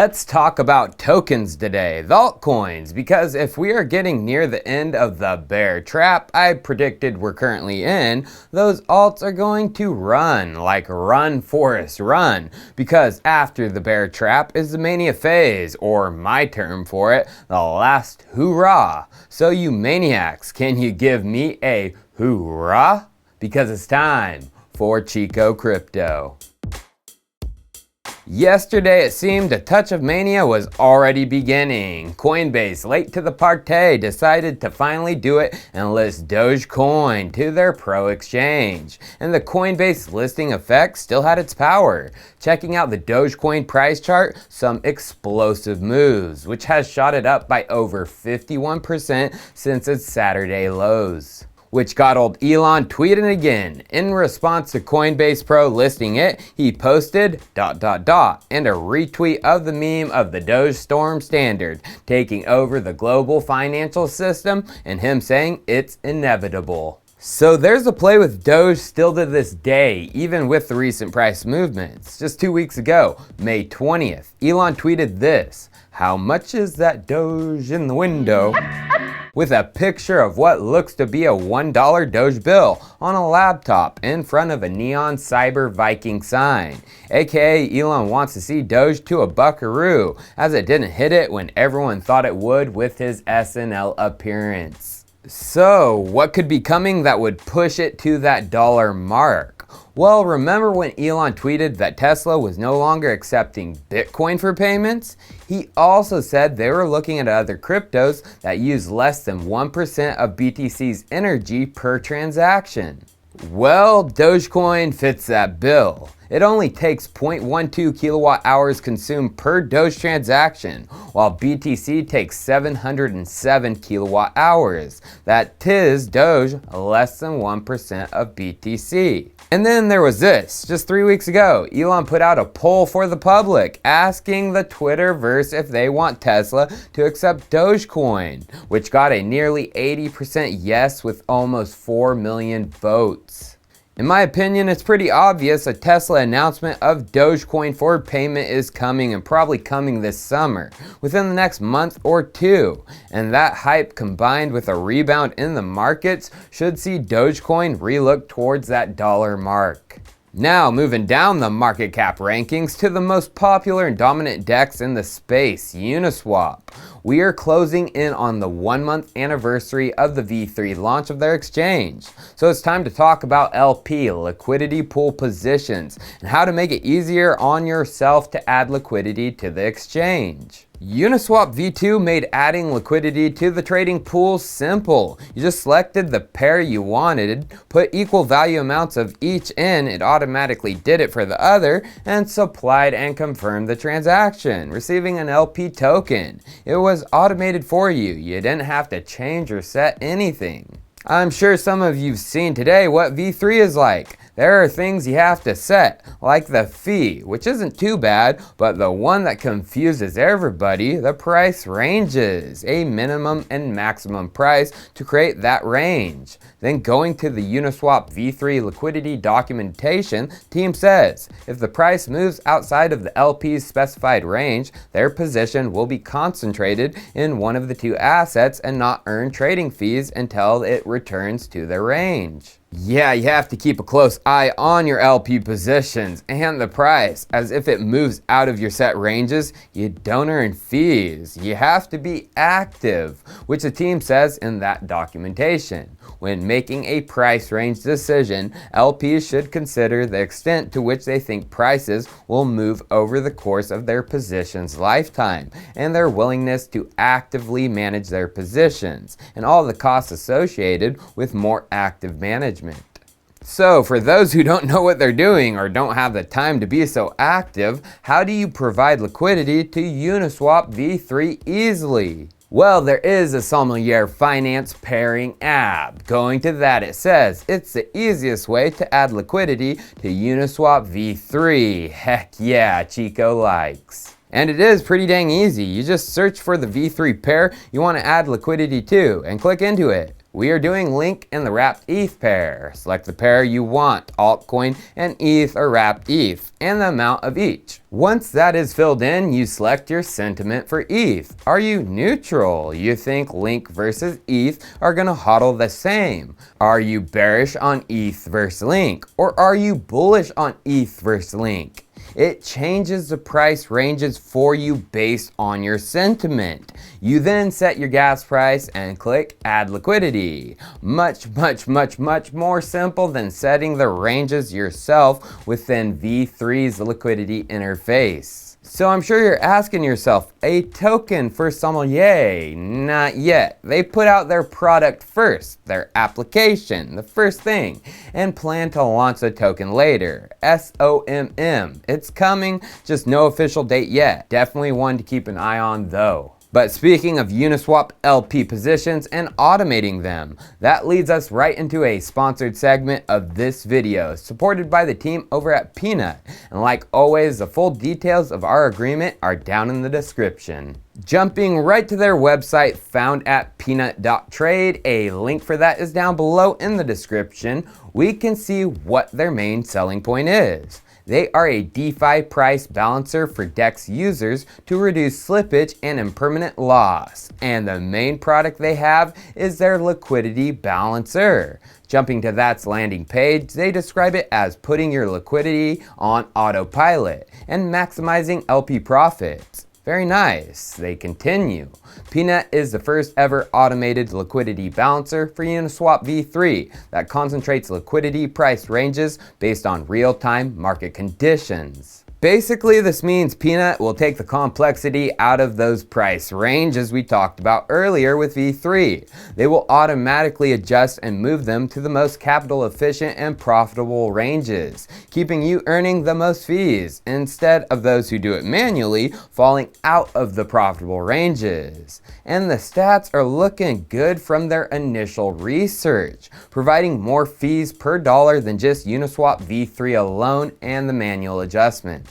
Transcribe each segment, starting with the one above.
Let's talk about tokens today, the altcoins, because if we are getting near the end of the bear trap I predicted we're currently in, those alts are going to run, like run Forrest run, because after the bear trap is the mania phase, or my term for it, the last hoorah. So you maniacs, can you give me a hoorah? Because it's time for Chico Crypto. Yesterday it seemed a touch of mania was already beginning. Coinbase, late to the party, decided to finally do it and list Dogecoin to their Pro exchange. And the Coinbase listing effect still had its power. Checking out the Dogecoin price chart, some explosive moves, which has shot it up by over 51% since its Saturday lows. Which got old Elon tweeting again. In response to Coinbase Pro listing it, he posted ... and a retweet of the meme of the Doge Storm Standard taking over the global financial system and him saying it's inevitable. So there's a play with Doge still to this day, even with the recent price movements. Just 2 weeks ago, May 20th, Elon tweeted this: "How much is that Doge in the window?" with a picture of what looks to be a $1 Doge bill on a laptop in front of a neon Cyber Viking sign. AKA Elon wants to see Doge to a buckaroo, as it didn't hit it when everyone thought it would with his SNL appearance. So, what could be coming that would push it to that dollar mark? Well, remember when Elon tweeted that Tesla was no longer accepting Bitcoin for payments? He also said they were looking at other cryptos that use less than 1% of BTC's energy per transaction. Well, Dogecoin fits that bill. It only takes 0.12 kilowatt hours consumed per Doge transaction, while BTC takes 707 kilowatt hours. That tis Doge less than 1% of BTC. And then there was this. Just 3 weeks ago, Elon put out a poll for the public asking the Twitterverse if they want Tesla to accept Dogecoin, which got a nearly 80% yes with almost 4 million votes. In my opinion, it's pretty obvious a Tesla announcement of Dogecoin for payment is coming, and probably coming this summer, within the next month or two. And that hype combined with a rebound in the markets should see Dogecoin relook towards that dollar mark. Now, moving down the market cap rankings to the most popular and dominant DEX in the space, Uniswap. We are closing in on the 1 month anniversary of the V3 launch of their exchange. So it's time to talk about LP, liquidity pool positions, and how to make it easier on yourself to add liquidity to the exchange. Uniswap V2 made adding liquidity to the trading pool simple. You just selected the pair you wanted, put equal value amounts of each in, it automatically did it for the other, and supplied and confirmed the transaction, receiving an LP token. It was automated for you. You didn't have to change or set anything. I'm sure some of you've seen today what V3 is like. There are things you have to set, like the fee, which isn't too bad, but the one that confuses everybody, the price ranges, a minimum and maximum price to create that range. Then going to the Uniswap V3 liquidity documentation, team says, if the price moves outside of the LP's specified range, their position will be concentrated in one of the two assets and not earn trading fees until it returns to the range. Yeah, you have to keep a close eye on your LP positions and the price, as if it moves out of your set ranges, you don't earn fees. You have to be active, which the team says in that documentation. When making a price range decision, LPs should consider the extent to which they think prices will move over the course of their position's lifetime, and their willingness to actively manage their positions, and all the costs associated with more active management. So, for those who don't know what they're doing or don't have the time to be so active, how do you provide liquidity to Uniswap V3 easily? Well, there is a Sommelier Finance pairing app. Going to that, it says it's the easiest way to add liquidity to Uniswap V3. Heck yeah, Chico likes. And it is pretty dang easy. You just search for the V3 pair you want to add liquidity to and click into it. We are doing Link and the Wrapped ETH pair. Select the pair you want, altcoin and ETH or Wrapped ETH, and the amount of each. Once that is filled in, you select your sentiment for ETH. Are you neutral? You think Link versus ETH are gonna hodl the same? Are you bearish on ETH versus Link? Or are you bullish on ETH versus Link? It changes the price ranges for you based on your sentiment. You then set your gas price and click Add Liquidity. Much more simple than setting the ranges yourself within V3's liquidity interface. So I'm sure you're asking yourself, a token for Sommelier? Not yet. They put out their product first, their application, the first thing, and plan to launch the token later. SOMM. It's coming, just no official date yet. Definitely one to keep an eye on though. But speaking of Uniswap LP positions and automating them, that leads us right into a sponsored segment of this video, supported by the team over at Peanut. And like always, the full details of our agreement are down in the description. Jumping right to their website found at peanut.trade, a link for that is down below in the description, we can see what their main selling point is. They are a DeFi price balancer for DEX users to reduce slippage and impermanent loss. And the main product they have is their liquidity balancer. Jumping to that's landing page, they describe it as putting your liquidity on autopilot and maximizing LP profits. Very nice. They continue. Peanut is the first ever automated liquidity balancer for Uniswap v3 that concentrates liquidity price ranges based on real-time market conditions. Basically, this means Peanut will take the complexity out of those price ranges we talked about earlier with V3. They will automatically adjust and move them to the most capital efficient and profitable ranges, keeping you earning the most fees, instead of those who do it manually falling out of the profitable ranges. And the stats are looking good from their initial research, providing more fees per dollar than just Uniswap v3 alone and the manual adjustments.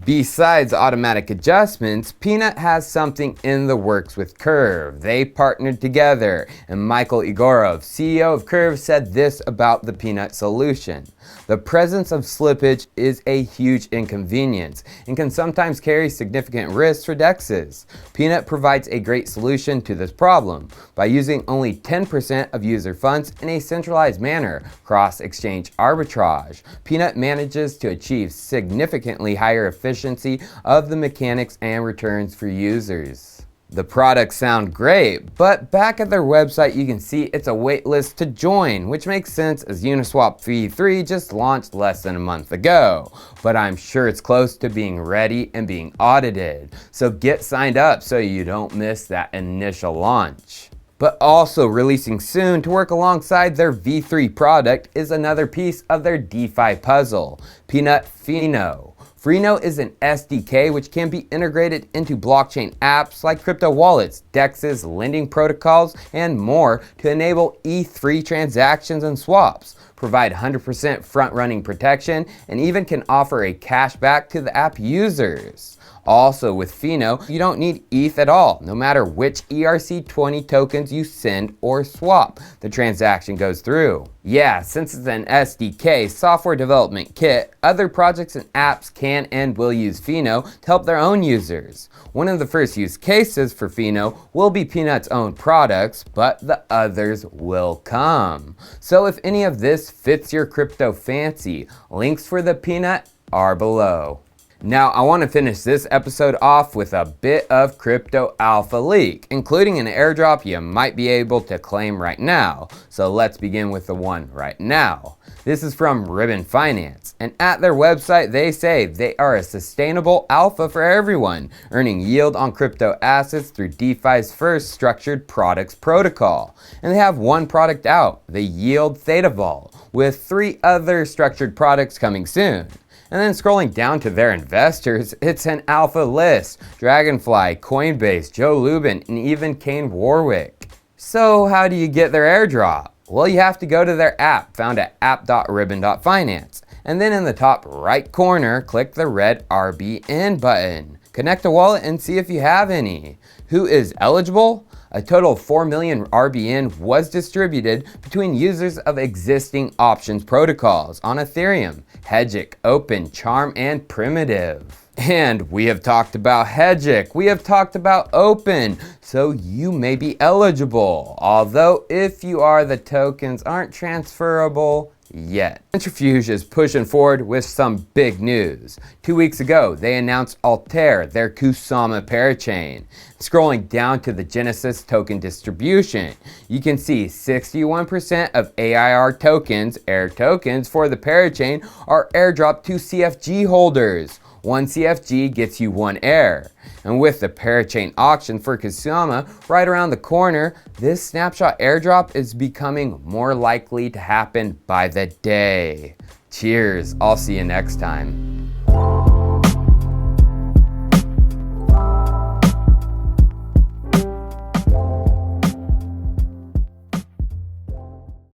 Besides automatic adjustments, Peanut has something in the works with Curve. They partnered together, and Michael Egorov, CEO of Curve, said this about the Peanut solution. The presence of slippage is a huge inconvenience and can sometimes carry significant risks for DEXs. Peanut provides a great solution to this problem by using only 10% of user funds in a centralized manner, cross-exchange arbitrage. Peanut manages to achieve significantly higher efficiency of the mechanics and returns for users. The products sound great, but back at their website you can see it's a waitlist to join, which makes sense as Uniswap v3 just launched less than a month ago. But I'm sure it's close to being ready and being audited, so get signed up so you don't miss that initial launch. But also releasing soon to work alongside their v3 product is another piece of their DeFi puzzle, Peanut Freno. Freno is an SDK which can be integrated into blockchain apps like crypto wallets, DEXs, lending protocols, and more to enable ETH-free transactions and swaps, provide 100% front-running protection, and even can offer a cashback to the app users. Also with Freno, you don't need ETH at all, no matter which ERC20 tokens you send or swap, the transaction goes through. Yeah, since it's an SDK, software development kit, other projects and apps can and will use Freno to help their own users. One of the first use cases for Freno will be Peanut's own products, but the others will come. So if any of this fits your crypto fancy, links for the Peanut are below. Now, I want to finish this episode off with a bit of crypto alpha leak, including an airdrop you might be able to claim right now. So let's begin with the one right now. This is from Ribbon Finance, and at their website they say they are a sustainable alpha for everyone, earning yield on crypto assets through DeFi's first structured products protocol. And they have one product out, the Yield Theta Vol, with 3 other structured products coming soon. And then scrolling down to their investors, it's an alpha list. Dragonfly, Coinbase, Joe Lubin, and even Kane Warwick. So how do you get their airdrop? Well, you have to go to their app, found at app.ribbon.finance. And then in the top right corner, click the red RBN button. Connect a wallet and see if you have any. Who is eligible? A total of 4 million RBN was distributed between users of existing options protocols on Ethereum, Hegic, Open, Charm, and Primitive. And we have talked about Hegic, we have talked about Open, so you may be eligible. Although if you are, the tokens aren't transferable yet. Centrifuge is pushing forward with some big news. 2 weeks ago, they announced Altair, their Kusama parachain. Scrolling down to the Genesis token distribution, you can see 61% of AIR tokens, air tokens for the parachain, are airdropped to CFG holders. One CFG gets you one air. And with the parachain auction for Kusama right around the corner, this snapshot airdrop is becoming more likely to happen by the day. Cheers, I'll see you next time.